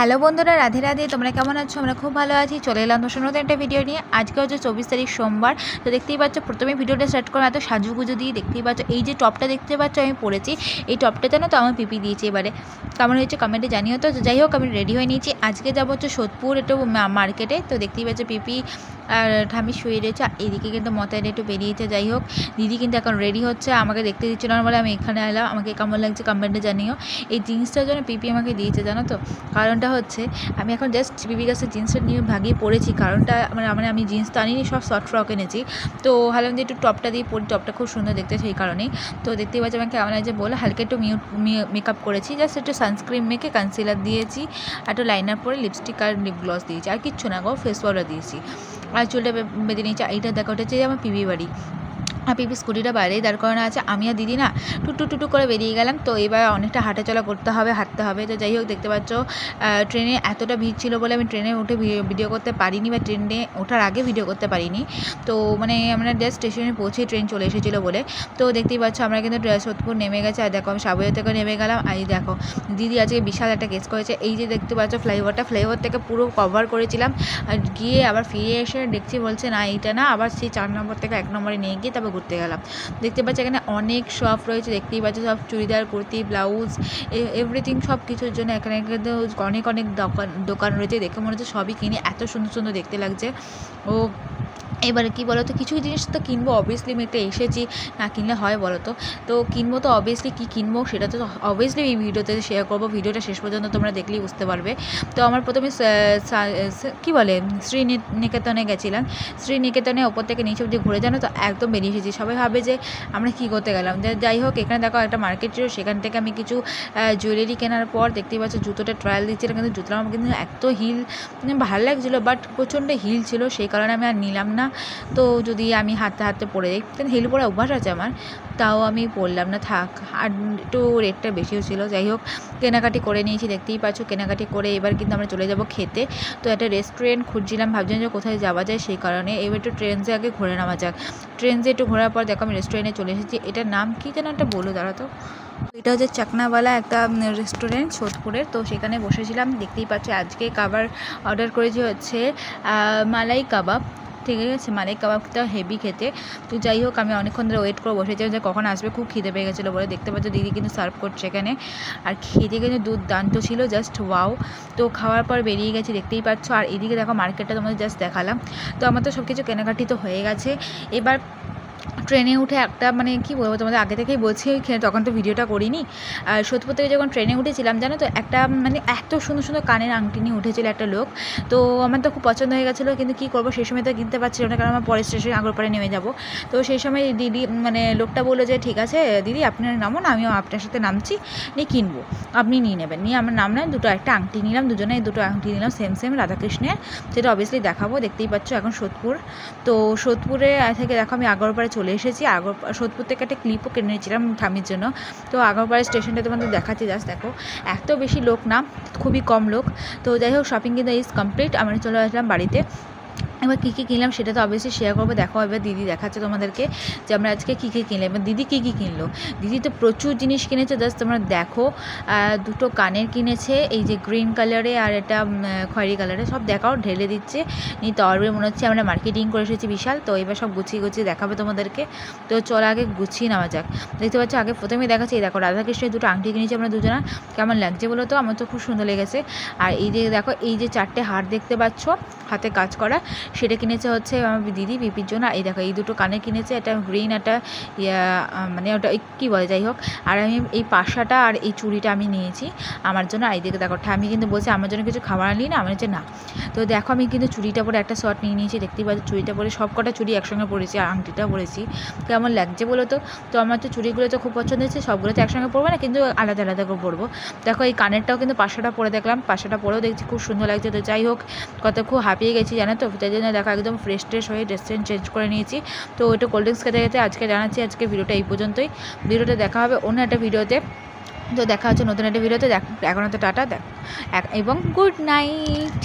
Hello বন্ধুরা, রাধে রাধে। তোমরা কেমন আছো? আমরা খুব ভালো আছি। চলে এলাম তোমার নতুন একটা ভিডিও নিয়ে। আজকে হচ্ছে 24 তারিখ সোমবার। তো দেখতেই পাচ্ছ, প্রথমে ভিডিওটা স্টার্ট করলাম এত সাজুগুজু দিয়ে। দেখতেই পাচ্ছ এই যে টপটা দেখতে পাচ্ছ আমি পরেছি, এই টপটা জানো তো আমার পিপি দিয়েছে। এবারে কেমন হয়েছে কমেন্টে জানিও। তো যাই হোক, আমি রেডি হয়ে নিয়েছি। আজকে যাবো হচ্ছে সোদপুর একটু মার্কেটে। তো দেখতেই পাচ্ছ পিপি আর ঠামি শুয়ে রয়েছে। এইদিকে কিন্তু মতাইটা একটু বেরিয়েছে। যাই হোক, দিদি কিন্তু এখন রেডি হচ্ছে, আমাকে দেখতে দিচ্ছে না বলে আমি এখানে এলাম। আমাকে কেমন লাগছে কমেন্টে জানিও। এই জিন্সটার জন্য পিপি আমাকে দিয়েছে জানো তো। কারণটা হচ্ছে আমি এখন জাস্ট পিপি কাছে জিন্সটা নিয়ে ভাগিয়ে পড়েছি। কারণটা মানে আমি জিন্স তো আনিনি, সব শর্ট ফ্রক এনেছি। তো ভাবলাম যে একটু টপটা দিয়ে পরি, টপটা খুব সুন্দর দেখতে, সেই কারণেই। তো দেখতেই পাচ্ছি আমাকে কেমন লাগছে বলে হালকা একটু মেকআপ করেছি। জাস্ট একটু সানস্ক্রিন মেখে কনসিলার দিয়েছি, একটু লাইনার পরে লিপস্টিক আর লিপ গ্লস দিয়েছি, আর কিচ্ছু না গো, ফেস পাউডার দিয়েছি। আর চুলটা বেঁধে নিয়েছি। এইটা দেখা ওঠেছে যে আমার পিপি বাড়ি। আর পিপি স্কুটিটা বাইরেই দাঁড় করানো আছে। আমি আর দিদি না টুটু করে বেরিয়ে গেলাম। তো এবার অনেকটা হাঁটাচলা করতে হবে, হাঁটতে হবে। তো যাই হোক, দেখতে পাচ্ছ ট্রেনে এতটা ভিড় ছিল বলে আমি ট্রেনে উঠে ভিডিও করতে পারিনি, বা ট্রেনে ওঠার আগে ভিডিও করতে পারিনি। তো মানে আমরা জাস্ট স্টেশনে পৌঁছে ট্রেন চলে এসেছিলো বলে। তো দেখতেই পাচ্ছ আমরা কিন্তু সোদপুর নেমে গেছে। আর দেখো আমি সাবওয়ে থেকে নেমে গেলাম। আর এই দেখো দিদি আজকে বিশাল একটা কেস করেছে। এই যে দেখতে পাচ্ছ ফ্লাইওভার থেকে পুরো কভার করেছিলাম। আর গিয়ে আবার ফিরে এসে দেখছি বলছে না এইটা না, আবার সেই 4 নম্বর থেকে 1 নম্বরে নিয়ে গিয়ে তারপর ঘুরতে গেলাম। দেখতে পাচ্ছি এখানে অনেক শপ রয়েছে। দেখতেই পাচ্ছি সব চুড়িদার, কুর্তি, ব্লাউজ, এভরিথিং সব কিছুর জন্য এখানে কিন্তু অনেক দোকান রয়েছে। দেখে মনে হচ্ছে সবই কিনে, এত সুন্দর দেখতে লাগছে। ও এবারে কী বলো তো, কিছু জিনিস তো কিনবো অবভিয়াসলি, আমি একটা এসেছি, না কিনলে হয় বলো তো। তো কিনবো তো অবভিয়াসলি, কী কিনবো সেটা তো অবভিয়াসলি এই ভিডিওতে শেয়ার করবো। ভিডিওটা শেষ পর্যন্ত তোমরা দেখলেই বুঝতে পারবে। তো আমার প্রথমে কী বলে শ্রীনিকেতনে গেছিলাম। শ্রীনিকেতনে ওপর থেকে নিচে অবধি ঘুরে জানো তো একদম বেরিয়ে এসেছি। সবাই ভাবে যে আমরা কী করতে গেলাম। যাই হোক, এখানে দেখো একটা মার্কেট ছিল, সেখান থেকে আমি কিছু জুয়েলারি কেনার পর দেখতেই পাচ্ছ জুতোটা ট্রায়াল দিচ্ছিলাম। কিন্তু জুতোটা আমার কিন্তু এত হিল ভালো লাগছিলো, বাট প্রচণ্ড হিল ছিল, সেই কারণে আমি আর নিলাম না। তো যদি আমি হাঁটতে পরে যাই, কিন্তু হিল পরে অভ্যাস আছে আমার, তাও আমি পরলাম না, থাক। আর একটু রেটটা বেশিও ছিল। যাই হোক, কেনাকাটি করে নিয়েছি। দেখতেই পাচ্ছ কেনাকাটি করে এবার কিন্তু আমরা চলে যাব খেতে। তো একটা রেস্টুরেন্ট খুঁজছিলাম, ভাবছিলাম যে কোথায় যাওয়া যায়, সেই কারণে এবার একটু ট্রেনসে আগে ঘুরে নেওয়া যাক। ট্রেনসে একটু ঘোরার পর দেখো আমি রেস্টুরেন্টে চলে এসেছি। এটার নাম কী যেন একটা বলো, দাঁড়া তো। এটা হচ্ছে চাকনাওয়ালা একটা রেস্টুরেন্ট সোদপুরের। তো সেখানে বসেছিলাম। দেখতেই পাচ্ছ আজকে খাবার অর্ডার করেছি হচ্ছে মালাই কাবাব। ঠিক আছে, মালাই কাবাবটা হেভি খেতে। তো যাই হোক, আমি অনেকক্ষণ ধরে ওয়েট করে বসেছিলাম যে কখন আসবে, খুব খিদে পেয়ে গেছিলো বলে। দেখতে পাচ্ছ দিদি কিন্তু সার্ভ করছে এখানে, আর খেতে কিন্তু দুর্দান্ত ছিল, জাস্ট ওয়াও। তো খাওয়ার পর বেরিয়ে গেছি, দেখতেই পাচ্ছ। আর এদিকে দেখো মার্কেটটা তোমাদের জাস্ট দেখালাম। তো আমার তো সব কিছু কেনাকাটি তো হয়ে গেছে। এবার ট্রেনে উঠে একটা মানে কী বলবো, তোমাদের আগে থেকেই বলছি, তখন তো ভিডিওটা করিনি। আর সোদপুর থেকে যখন ট্রেনে উঠেছিলাম জানো তো, একটা মানে এত সুন্দর কানের আংটি নিয়ে উঠেছিল একটা লোক। তো আমার তো খুব পছন্দ হয়ে গেছিলো, কিন্তু কী করবো সেই সময় তো কিনতে পারছিলাম না, কারণ আমার পরের স্টেশনে আগরপাড়ায় নেমে যাবো। তো সেই সময় দিদি মানে লোকটা বললো যে ঠিক আছে দিদি আপনি নামুন, আমিও আপনার সাথে নামছি, নিয়ে কিনবো, আপনি নিয়ে নেবেন। নিয়ে আমার নামলাম, একটা আংটি নিলাম, দুজনে দুটো আংটি নিলাম সেম রাধাকৃষ্ণের। সেটা অবভিয়াসলি দেখাবো। দেখতেই পাচ্ছ এখন সোদপুর। তো সোদপুরে থেকে দেখো আমি আগরপাড়ায় চলে এসেছি। সোদপুর থেকে একটা ক্লিপও কিনে নিয়েছিলাম ঠামির জন্য। তো আগরপাড়া স্টেশনটা তোমাদের দেখাচ্ছি, জাস্ট দেখো এত বেশি লোক না, খুবই কম লোক। তো যাই হোক, শপিং কিন্তু ইজ কমপ্লিট। আমরা চলে আসলাম বাড়িতে। এবার কী কিনলাম সেটা তো অবশ্যই শেয়ার করবো। দেখো এবার দিদি দেখাচ্ছে তোমাদেরকে যে আমরা আজকে কী কিনলাম। এবার দিদি কী কিনলো, দিদি তো প্রচুর জিনিস কিনেছে, জাস্ট তোমরা দেখো। দুটো কানের কিনেছে, এই যে গ্রিন কালারে আর এটা খয়েরি কালারে, সব দেখাও ঢেলে দিচ্ছে। নিয়ে তরবে মনে হচ্ছে আমরা মার্কেটিং করে এসেছি বিশাল। তো এবার সব গুছিয়ে দেখাবে তোমাদেরকে। তো চলো আগে গুছিয়ে নেওয়া যাক। দেখতে পাচ্ছ আগে প্রথমেই দেখাচ্ছি, এই দেখো রাধাকৃষ্ণের দুটো আংটি কিনেছি আমরা দুজনা। কেমন লাগছে বলো তো, আমার তো খুব সুন্দর লেগেছে। আর এই যে দেখো এই যে 4টে হার দেখতে পাচ্ছ হাতে কাজ করা, সেটা কিনেছে হচ্ছে আমার দিদি পিপির জন্য। এই দেখো এই দুটো কানে কিনেছে, একটা গ্রিন, একটা মানে ওটা কী বলে, যাই হোক। আর আমি এই পাশাটা আর এই চুড়িটা আমি নিয়েছি আমার জন্য। আর এইদিকে দেখো আমি কিন্তু বলছি আমার জন্য কিছু খাবার আনলি না, আমার হচ্ছে না। তো দেখো আমি কিন্তু চুড়িটা পরে একটা শর্ট নিয়ে নিয়েছি। দেখতেই পাচ্ছি চুড়িটা পরে সব কটা চুড়ি একসঙ্গে পরেছি, আর আংটিটা পরেছি। কেমন লাগছে বলো তো। তো আমার তো চুড়িগুলো তো খুব পছন্দ হয়েছে, সবগুলো তো একসঙ্গে পরবো না, কিন্তু আলাদা করে পরবো। দেখো এই কানেরটাও কিন্তু পাশাটা পরে দেখলাম, পাশাটা পরেও দেখছি খুব সুন্দর লাগছে। তো যাই হোক, খুব হাঁপিয়ে গেছি জানো তো, তাই জন্য দেখো একদম ফ্রেশ হয়ে ড্রেস চেঞ্জ করে নিয়েছি। তো ওইটা কোল্ড ড্রিঙ্কস খেতে আজকে জানাচ্ছি আজকে ভিডিওটা এই পর্যন্তই। ভিডিওটা দেখা হবে অন্য একটা ভিডিওতে। তো দেখা হচ্ছে নতুন একটা ভিডিওতে। এখন তো টাটা এবং গুড নাইট।